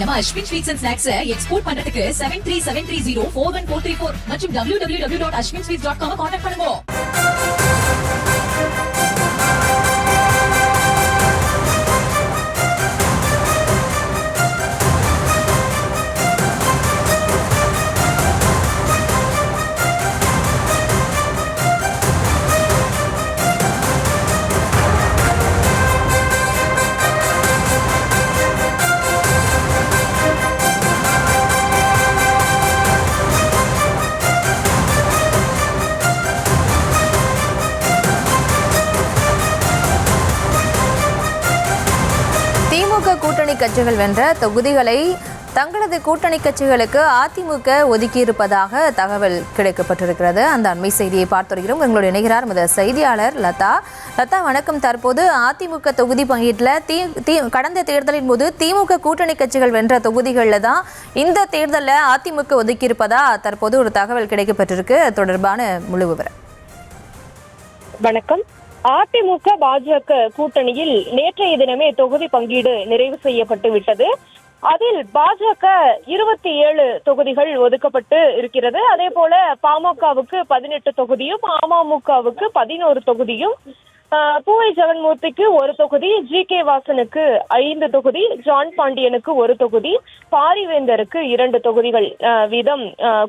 நம்ம Ashwin sweets and snacks export பண்றதுக்கு 7373041434 மற்றும் www.ashwinsweets.com கான்டாக்ட் பண்ணுங்க. கூட்டணி கட்சிகள் வென்ற தொகுதிகளை தங்களது கூட்டணி கட்சிகளுக்கு அதிமுக ஒதுக்கியிருப்பதாக தகவல் கிடைக்கப்பட்டிருக்கிறது. அந்த அண்மை செய்தியை பார்த்து வருகிறோம். எங்களுடைய இணைகிறார் முதல் செய்தியாளர் லதா. வணக்கம். தற்போது அதிமுக தொகுதி பங்கீட்டில் கடந்த தேர்தலின் போது திமுக கூட்டணி கட்சிகள் வென்ற தொகுதிகளில் தான் இந்த தேர்தலில் அதிமுக ஒதுக்கியிருப்பதா தற்போது ஒரு தகவல் கிடைக்கப்பட்டிருக்கு. தொடர்பான முழு விவரம். வணக்கம். அதிமுக பாஜக கூட்டணியில் நேற்றைய தினமே தொகுதி பங்கீடு நிறைவு செய்யப்பட்டு விட்டது. அதில் பாஜக 27 தொகுதிகள் ஒதுக்கப்பட்டு இருக்கிறது. அதே போல பாமகவுக்கு 18 தொகுதியும், அமமுகவுக்கு 11 தொகுதியும், பூவை ஜெகன்மூர்த்திக்கு 1 தொகுதி, ஜி.கே. வாசனுக்கு 5 தொகுதி, ஜான் பாண்டியனுக்கு 1 தொகுதி, பாரிவேந்தருக்கு 2 தொகுதிகள் வீதம்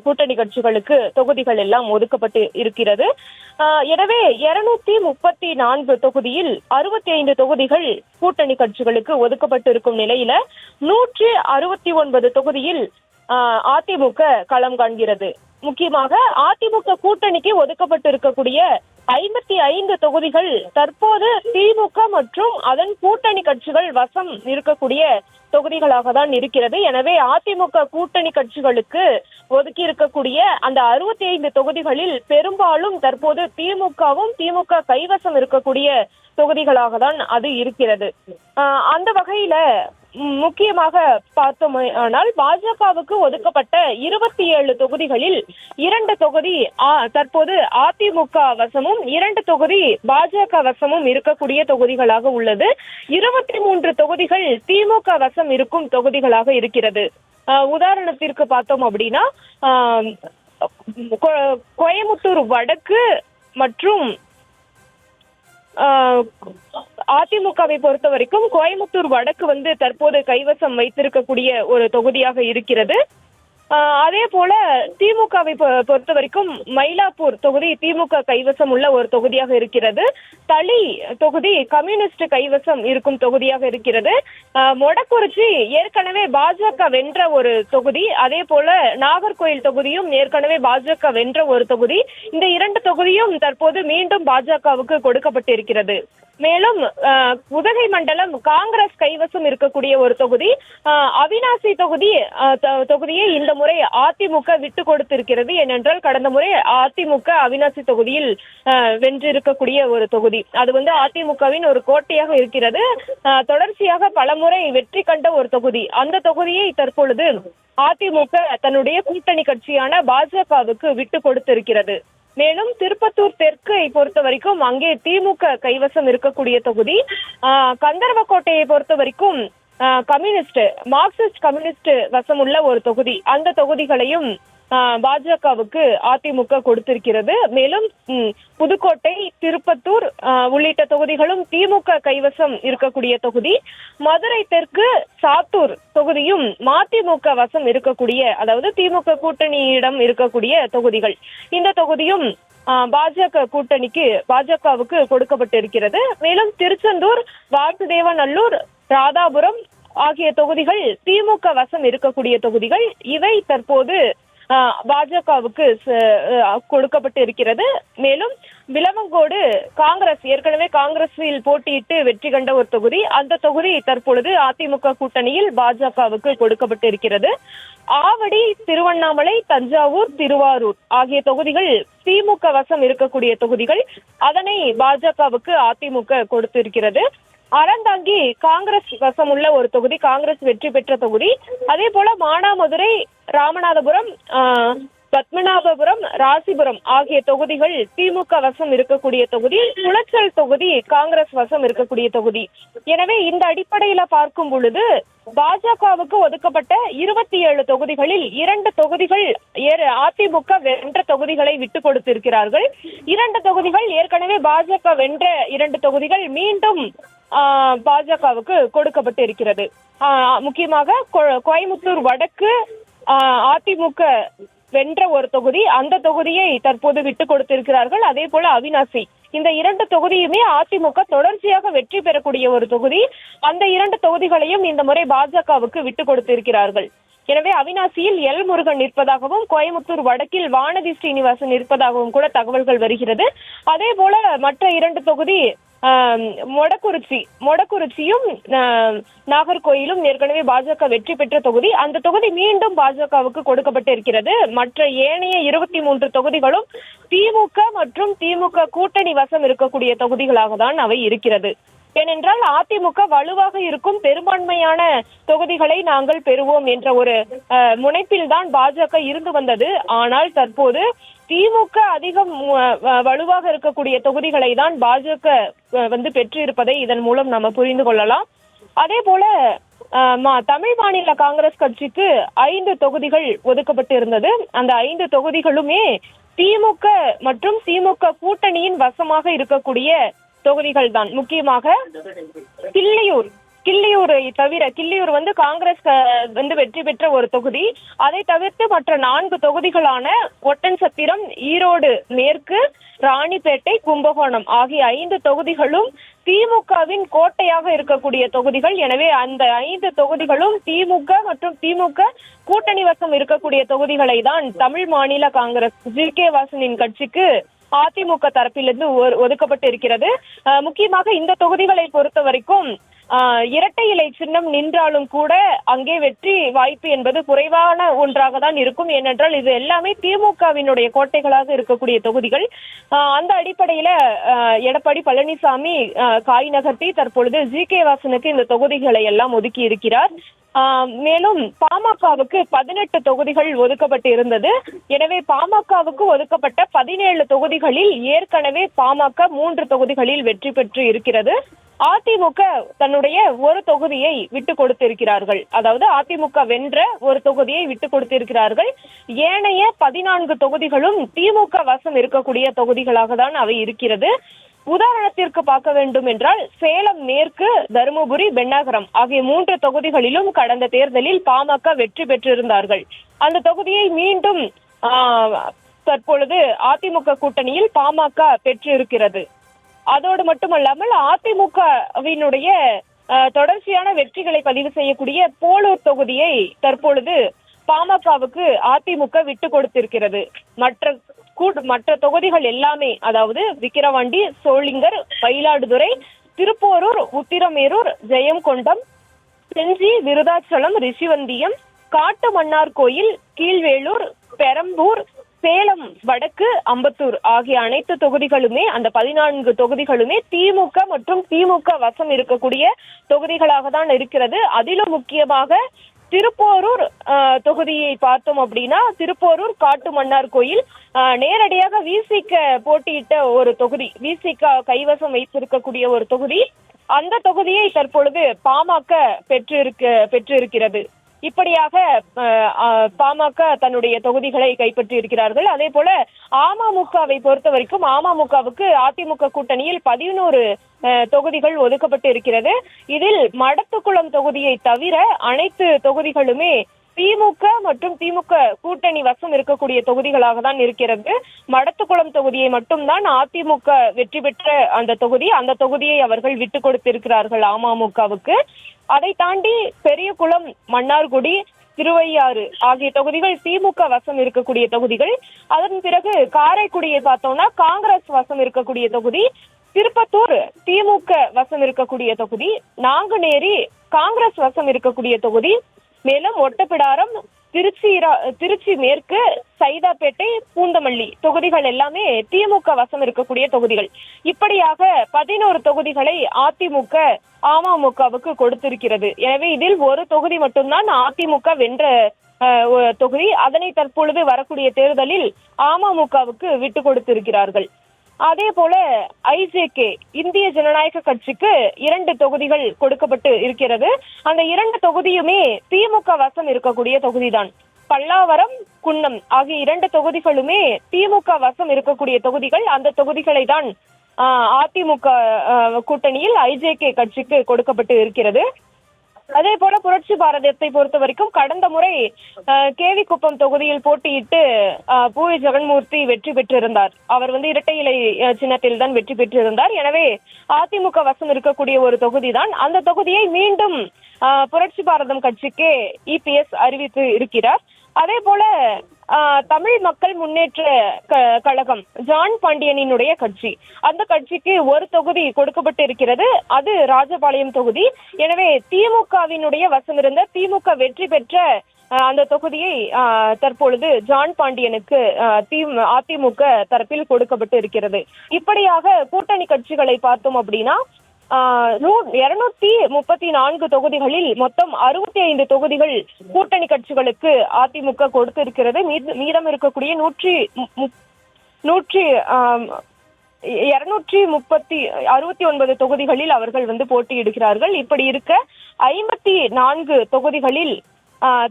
கூட்டணி கட்சிகளுக்கு தொகுதிகள் எல்லாம் ஒதுக்கப்பட்டு இருக்கிறது. எனவே 234 தொகுதியில் 65 தொகுதிகள் கூட்டணி கட்சிகளுக்கு ஒதுக்கப்பட்டு இருக்கும் நிலையில 169 தொகுதியில் அதிமுக களம் காண்கிறது. முக்கியமாக அதிமுக கூட்டணிக்கு ஒதுக்கப்பட்டு இருக்கக்கூடிய 55 தொகுதிகள் தற்போது திமுக மற்றும் அதன் கூட்டணி கட்சிகள் வசம் இருக்கக்கூடிய தொகுதிகளாக தான் இருக்கிறது. எனவே அதிமுக கூட்டணி கட்சிகளுக்கு ஒதுக்கி இருக்கக்கூடிய அந்த 65 தொகுதிகளில் பெரும்பாலும் தற்போது திமுகவும் திமுக கைவசம் இருக்கக்கூடிய தொகுதிகளாக தான் அது இருக்கிறது. அந்த வகையில முக்கியமாக பார்த்தோமானால் பாஜகவுக்கு ஒதுக்கப்பட்ட 27 தொகுதிகளில் 2 தொகுதி தற்போது அதிமுக வசமும் 2 தொகுதி பாஜக வசமும் இருக்கக்கூடிய தொகுதிகளாக உள்ளது. 23 தொகுதிகள் திமுக வசம் இருக்கும் தொகுதிகளாக இருக்கிறது. உதாரணத்திற்கு பார்த்தோம் அப்படின்னா கோயமுத்தூர் வடக்கு மற்றும் அதிமுகவை பொறுத்த வரைக்கும் கோயமுத்தூர் வடக்கு தற்போது கைவசம் வைத்திருக்கக்கூடிய ஒரு தொகுதியாக இருக்கிறது. அதே போல திமுகவை பொறுத்த வரைக்கும் மயிலாப்பூர் தொகுதி திமுக கைவசம் உள்ள ஒரு தொகுதியாக இருக்கிறது. தளி தொகுதி கம்யூனிஸ்ட் கைவசம் இருக்கும் தொகுதியாக இருக்கிறது. மொடக்குறிச்சி ஏற்கனவே பாஜக வென்ற ஒரு தொகுதி. அதே போல நாகர்கோயில் தொகுதியும் ஏற்கனவே பாஜக வென்ற ஒரு தொகுதி. இந்த 2 தொகுதியும் தற்போது மீண்டும் பாஜகவுக்கு கொடுக்கப்பட்டிருக்கிறது. மேலும் உதகை மண்டலம் காங்கிரஸ் கைவசம் இருக்கக்கூடிய ஒரு தொகுதி. அவினாசி தொகுதியை இந்த முறை அதிமுக விட்டு கொடுத்திருக்கிறது. ஏனென்றால் கடந்த முறை அதிமுக அவினாசி தொகுதியில் வென்றிருக்கக்கூடிய ஒரு தொகுதி. அது அதிமுகவின் ஒரு கோட்டையாக இருக்கிறது. தொடர்ச்சியாக பலமுறை வெற்றி கண்ட ஒரு தொகுதி. அந்த தொகுதியை தற்பொழுது அதிமுக தன்னுடைய கூட்டணி கட்சியான பாஜகவுக்கு விட்டு கொடுத்திருக்கிறது. மேலும் திருப்பத்தூர் தெற்கை பொறுத்த வரைக்கும் அங்கே திமுக கைவசம் இருக்கக்கூடிய தொகுதி. கந்தர்வக்கோட்டையை பொறுத்த வரைக்கும் மார்க்சிஸ்ட் கம்யூனிஸ்ட் வசம் உள்ள ஒரு தொகுதி. அந்த தொகுதிகளையும் பாஜகவுக்கு அதிமுக கொடுத்திருக்கிறது. மேலும் புதுக்கோட்டை, திருப்பத்தூர் உள்ளிட்ட தொகுதிகளும் திமுக கைவசம் இருக்கக்கூடிய தொகுதி. மதுரை தெற்கு சாத்தூர் தொகுதியும் மதிமுக வசம் இருக்கக்கூடிய, அதாவது திமுக கூட்டணியிடம் இருக்கக்கூடிய தொகுதிகள். இந்த தொகுதியும் பாஜகவுக்கு கொடுக்கப்பட்டிருக்கிறது. மேலும் திருச்செந்தூர், வாசுதேவநல்லூர், ராதாபுரம் ஆகிய தொகுதிகள் திமுக வசம் இருக்கக்கூடிய தொகுதிகள். இவை தற்போது பாஜகவுக்கு கொடுக்கப்பட்டு இருக்கிறது. மேலும் விளவங்கோடு காங்கிரஸ் ஏற்கனவே காங்கிரஸில் போட்டியிட்டு வெற்றி கண்ட ஒரு தொகுதி. அந்த தொகுதி தற்பொழுது அதிமுக கூட்டணியில் பாஜகவுக்கு கொடுக்கப்பட்டு இருக்கிறது. ஆவடி, திருவண்ணாமலை, தஞ்சாவூர், திருவாரூர் ஆகிய தொகுதிகள் திமுக வசம் இருக்கக்கூடிய தொகுதிகள். அதனை பாஜகவுக்கு அதிமுக கொடுத்திருக்கிறது. அறந்தாங்கி காங்கிரஸ் வசம் உள்ள ஒரு தொகுதி, காங்கிரஸ் வெற்றி பெற்ற தொகுதி. அதே போல மானாமதுரை, ராமநாதபுரம், பத்மநாபபுரம், ராசிபுரம் ஆகிய தொகுதிகள் திமுக வசம் இருக்கக்கூடிய தொகுதி. குளச்சல் தொகுதி காங்கிரஸ் வசம் இருக்கக்கூடிய தொகுதி. எனவே இந்த அடிப்படையில பார்க்கும் பொழுது பாஜகவுக்கு ஒதுக்கப்பட்ட 27 தொகுதிகளில் 2 தொகுதிகள் அதிமுக வென்ற தொகுதிகளை விட்டு கொடுத்திருக்கிறார்கள். 2 தொகுதிகள் ஏற்கனவே பாஜக வென்ற 2 தொகுதிகள் மீண்டும் பாஜகவுக்கு கொடுக்கப்பட்டு இருக்கிறது. முக்கியமாக கோயம்புத்தூர் வடக்கு அதிமுக வென்ற ஒரு தொகுதி, அந்த தொகுதியை தற்போது விட்டு கொடுத்திருக்கிறார்கள். அதே போல அவிநாசி, இந்த 2 தொகுதியுமே அதிமுக தொடர்ச்சியாக வெற்றி பெறக்கூடிய ஒரு தொகுதி. அந்த 2 தொகுதிகளையும் இந்த முறை பாஜகவுக்கு விட்டு கொடுத்திருக்கிறார்கள். எனவே அவிநாசியில் எல் முருகன் நிற்பதாகவும், கோயம்புத்தூர் வடக்கில் வானதி ஸ்ரீனிவாசன் நிற்பதாகவும் கூட தகவல்கள் வருகிறது. அதே போல மற்ற 2 தொகுதி மொடக்குறிச்சியும் நாகர்கோயிலும் ஏற்கனவே பாஜக வெற்றி பெற்ற தொகுதி. அந்த தொகுதி மீண்டும் பாஜகவுக்கு கொடுக்கப்பட்டு இருக்கிறது. மற்ற ஏனைய 23 தொகுதிகளும் திமுக மற்றும் திமுக கூட்டணி வசம் இருக்கக்கூடிய தொகுதிகளாக தான் அவை இருக்கிறது. ஏனென்றால் அதிமுக வலுவாக இருக்கும் பெரும்பான்மையான தொகுதிகளை நாங்கள் பெறுவோம் என்ற ஒரு முனைப்பில் தான் பாஜக இருந்து வந்தது. ஆனால் தற்போது திமுக அதிகம் வலுவாக இருக்கக்கூடிய தொகுதிகளை தான் பாஜக பெற்றிருப்பதை இதன் மூலம் நம்ம புரிந்து கொள்ளலாம். அதே போல தமிழ் மாநில காங்கிரஸ் கட்சிக்கு 5 தொகுதிகள் ஒதுக்கப்பட்டு இருந்தது. அந்த 5 தொகுதிகளுமே திமுக மற்றும் திமுக கூட்டணியின் வசமாக இருக்கக்கூடிய தொகுதிகள் தான். முக்கியமாக கிள்ளியூரை தவிர, கிள்ளியூர் காங்கிரஸ் வெற்றி பெற்ற ஒரு தொகுதி. அதை தவிர்த்து மற்ற 4 தொகுதிகளான ஒட்டன்சத்திரம், ஈரோடு மேற்கு, ராணிப்பேட்டை, கும்பகோணம் ஆகிய 5 தொகுதிகளும் திமுகவின் கோட்டையாக இருக்கக்கூடிய தொகுதிகள். எனவே அந்த 5 தொகுதிகளும் திமுக மற்றும் திமுக கூட்டணி வசம் இருக்கக்கூடிய தொகுதிகளை தான் தமிழ் மாநில காங்கிரஸ் ஜி.கே. வாசனின் கட்சிக்கு அதிமுக தரப்பிலிருந்து ஒதுக்கப்பட்டு இருக்கிறது. முக்கியமாக இந்த தொகுதிகளை பொறுத்த வரைக்கும் இரட்டை இலை சின்னம் நின்றாலும் கூட அங்கே வெற்றி வாய்ப்பு என்பது குறைவான ஒன்றாக தான் இருக்கும். ஏனென்றால் இது எல்லாமே திமுகவினுடைய கோட்டைகளாக இருக்கக்கூடிய தொகுதிகள். அந்த அடிப்படையில எடப்பாடி பழனிசாமி காய் நகர்த்தி தற்பொழுது ஜி.கே. வாசனுக்கு இந்த தொகுதிகளை எல்லாம் ஒதுக்கி இருக்கிறார். மேலும் பாமகவுக்கு 18 தொகுதிகள் ஒதுக்கப்பட்டு இருந்தது. எனவே பாமகவுக்கு ஒதுக்கப்பட்ட 17 தொகுதிகளில் ஏற்கனவே பாமக 3 தொகுதிகளில் வெற்றி பெற்று இருக்கிறது. அதிமுக தன்னுடைய ஒரு தொகுதியை விட்டு கொடுத்திருக்கிறார்கள். அதாவது அதிமுக வென்ற ஒரு தொகுதியை விட்டு கொடுத்திருக்கிறார்கள். ஏனைய 14 தொகுதிகளும் திமுக வசம் இருக்கக்கூடிய தொகுதிகளாக தான் அவை இருக்கிறது. உதாரணத்திற்கு பார்க்க வேண்டும் என்றால் சேலம் மேற்கு, தருமபுரி, பென்னாகரம் ஆகிய 3 தொகுதிகளிலும் கடந்த தேர்தலில் பாமக வெற்றி பெற்றிருந்தார்கள். அந்த தொகுதியை மீண்டும் தற்பொழுது அதிமுக கூட்டணியில் பாமக பெற்றிருக்கிறது. அதோடு மட்டுமல்லாமல் அதிமுகவினுடைய தொடர்ச்சியான வெற்றிகளை பதிவு செய்யக்கூடிய போலூர் தொகுதியை தற்பொழுது பாமகவுக்கு அதிமுக விட்டு கொடுத்திருக்கிறது. மற்ற தொகுதிகள் எல்லாமே, அதாவது விக்கிரவாண்டி, சோளிங்கர், மயிலாடுதுறை, திருப்போரூர், உத்திரமேரூர், ஜெயங்கொண்டம், செஞ்சி, விருதாச்சலம், ரிஷிவந்தியம், காட்டுமன்னார்கோயில், கீழ்வேளூர், பெரம்பூர், சேலம் வடக்கு, அம்பத்தூர் ஆகிய அனைத்து தொகுதிகளுமே, அந்த 14 தொகுதிகளுமே திமுக மற்றும் திமுக வசம் இருக்கக்கூடிய தொகுதிகளாக தான் இருக்கிறது. அதிலும் முக்கியமாக திருப்போரூர் தொகுதியை பார்த்தோம் அப்படின்னா, திருப்போரூர், காட்டுமன்னார்கோயில் நேரடியாக விசிக போட்டியிட்ட ஒரு தொகுதி, விசிக கைவசம் வைத்திருக்கக்கூடிய ஒரு தொகுதி. அந்த தொகுதியை தற்பொழுது பாமக பெற்றிருக்கிறது. இப்படியாக பாமக தன்னுடைய தொகுதிகளை கைப்பற்றி இருக்கிறார்கள். அதே போல அமமுகவை பொறுத்த வரைக்கும் அமமுகவுக்கு அதிமுக கூட்டணியில் 11 தொகுதிகள் ஒதுக்கப்பட்டு இருக்கிறது. இதில் மடத்துக்குளம் தொகுதியை தவிர அனைத்து தொகுதிகளுமே திமுக மற்றும் திமுக கூட்டணி வசம் இருக்கக்கூடிய தொகுதிகளாக தான் இருக்கிறது. மடத்துக்குளம் தொகுதியை மட்டும்தான் அதிமுக வெற்றி பெற்ற அந்த தொகுதியை அவர்கள் விட்டு கொடுத்திருக்கிறார்கள் அமமுகவுக்கு. அதை தாண்டி பெரியகுளம், மன்னார்குடி, திருவையாறு ஆகிய தொகுதிகள் திமுக வசம் இருக்கக்கூடிய தொகுதிகள். அதன் பிறகு காரைக்குடியை பார்த்தோம்னா காங்கிரஸ் வசம் இருக்கக்கூடிய தொகுதி, திருப்பத்தூர் திமுக வசம் இருக்கக்கூடிய தொகுதி, நாங்குநேரி காங்கிரஸ் வசம் இருக்கக்கூடிய தொகுதி, மேலும் ஒட்டப்பிடாரம், திருச்சி மேற்கு, சைதாப்பேட்டை, பூந்தமல்லி தொகுதிகள் எல்லாமே திமுக வசம் இருக்கக்கூடிய தொகுதிகள். இப்படியாக 11 தொகுதிகளை அதிமுக அமமுகவுக்கு கொடுத்திருக்கிறது. எனவே இதில் ஒரு தொகுதி மட்டும்தான் அதிமுக வென்ற தொகுதி. அதனை தற்பொழுது வரக்கூடிய தேர்தலில் அமமுகவுக்கு விட்டு கொடுத்திருக்கிறார்கள். அதே போல ஐஜேகே இந்திய ஜனநாயக கட்சிக்கு 2 தொகுதிகள் கொடுக்கப்பட்டு இருக்கிறது. அந்த 2 தொகுதியுமே திமுக வசம் இருக்கக்கூடிய தொகுதிதான். பல்லாவரம், குன்னம் ஆகிய 2 தொகுதிகளுமே திமுக வசம் இருக்கக்கூடிய தொகுதிகள். அந்த தொகுதிகளை தான் அதிமுக கூட்டணியில் ஐஜேகே கட்சிக்கு கொடுக்கப்பட்டு இருக்கிறது. அதே போல புரட்சி பாரதத்தை பொறுத்த வரைக்கும் கடந்த முறை கேவிக்குப்பம் தொகுதியில் போட்டியிட்டு பூவி ஜெகன்மூர்த்தி வெற்றி பெற்றிருந்தார். அவர் இரட்டை இலை சின்னத்தில் தான் வெற்றி பெற்றிருந்தார். எனவே அதிமுக வசம் இருக்கக்கூடிய ஒரு தொகுதி தான். அந்த தொகுதியை மீண்டும் புரட்சி பாரதம் கட்சிக்கு இபிஎஸ் அறிவித்து இருக்கிறார். அதே போல தமிழ் மக்கள் முன்னேற்ற கழகம் ஜான் பாண்டியனினுடைய கட்சி, அந்த கட்சிக்கு ஒரு தொகுதி கொடுக்கப்பட்டு இருக்கிறது. அது ராஜபாளையம் தொகுதி. எனவே திமுகவினுடைய வசம் இருந்த திமுக வெற்றி பெற்ற அந்த தொகுதியை தற்பொழுது ஜான் பாண்டியனுக்கு அதிமுக தரப்பில் கொடுக்கப்பட்டு இருக்கிறது. இப்படியாக கூட்டணி கட்சிகளை பார்த்தோம் அப்படின்னா 234 தொகுதிகளில் மொத்தம் 65 தொகுதிகள் கூட்டணி கட்சிகளுக்கு அதிமுக கொடுத்திருக்கிறது. மீதம் இருக்கக்கூடிய 269 தொகுதிகளில் அவர்கள் போட்டியிடுகிறார்கள். இப்படி இருக்க 54 தொகுதிகளில்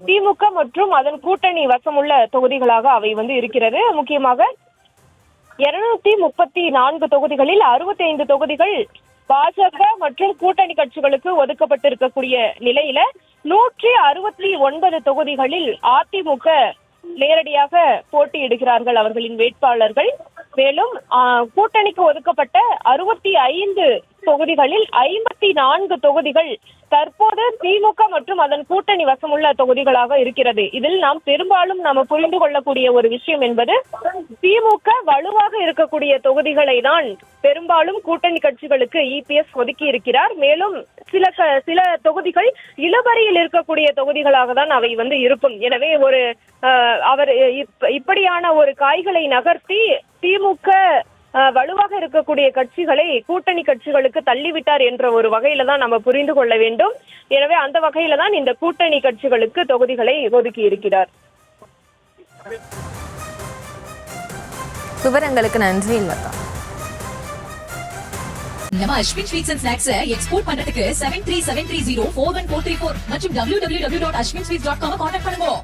திமுக மற்றும் அதன் கூட்டணி வசமுள்ள தொகுதிகளாக அவை இருக்கிறது. முக்கியமாக 234 தொகுதிகளில் 65 தொகுதிகள் பாஜக மற்றும் கூட்டணி கட்சிகளுக்கு ஒதுக்கப்பட்டிருக்கக்கூடிய நிலையில 169 தொகுதிகளில் அதிமுக நேரடியாக போட்டியிடுகிறார்கள் அவர்களின் வேட்பாளர்கள். மேலும் கூட்டணிக்கு ஒதுக்கப்பட்ட 65 தொகுதிகளில் 54 தொகுதிகள் தற்போது திமுக மற்றும் அதன் கூட்டணி வசமுள்ள தொகுதிகளாக இருக்கிறது. இதில் நாம் பெரும்பாலும் புரிந்து கொள்ளக்கூடிய ஒரு விஷயம் என்பது திமுக வலுவாக இருக்கக்கூடிய தொகுதிகளை தான் பெரும்பாலும் கூட்டணி கட்சிகளுக்கு இபிஎஸ் ஒதுக்கி இருக்கிறார். மேலும் சில தொகுதிகள் இழுபறியில் இருக்கக்கூடிய தொகுதிகளாக தான் அவை இருக்கும். எனவே அவர் இப்படியான ஒரு காய்களை நகர்த்தி திமுக வலுவாக இருக்கக்கூடிய கட்சிகளை கூட்டணி கட்சிகளுக்கு தள்ளிவிட்டார் என்ற ஒரு வகையில தான் நம்ம புரிந்து கொள்ள வேண்டும். எனவே அந்த வகையில தான் இந்த கூட்டணி கட்சிகளுக்கு தொகுதிகளை ஒதுக்கி இருக்கிறார். விவரங்களுக்கு நன்றி லதா. நம்ம Ashwin sweets and snacks export பண்றதுக்கு 7373041434 மற்றும் www.ashwinsweets.com கான்டாக்ட் பண்ணுங்க.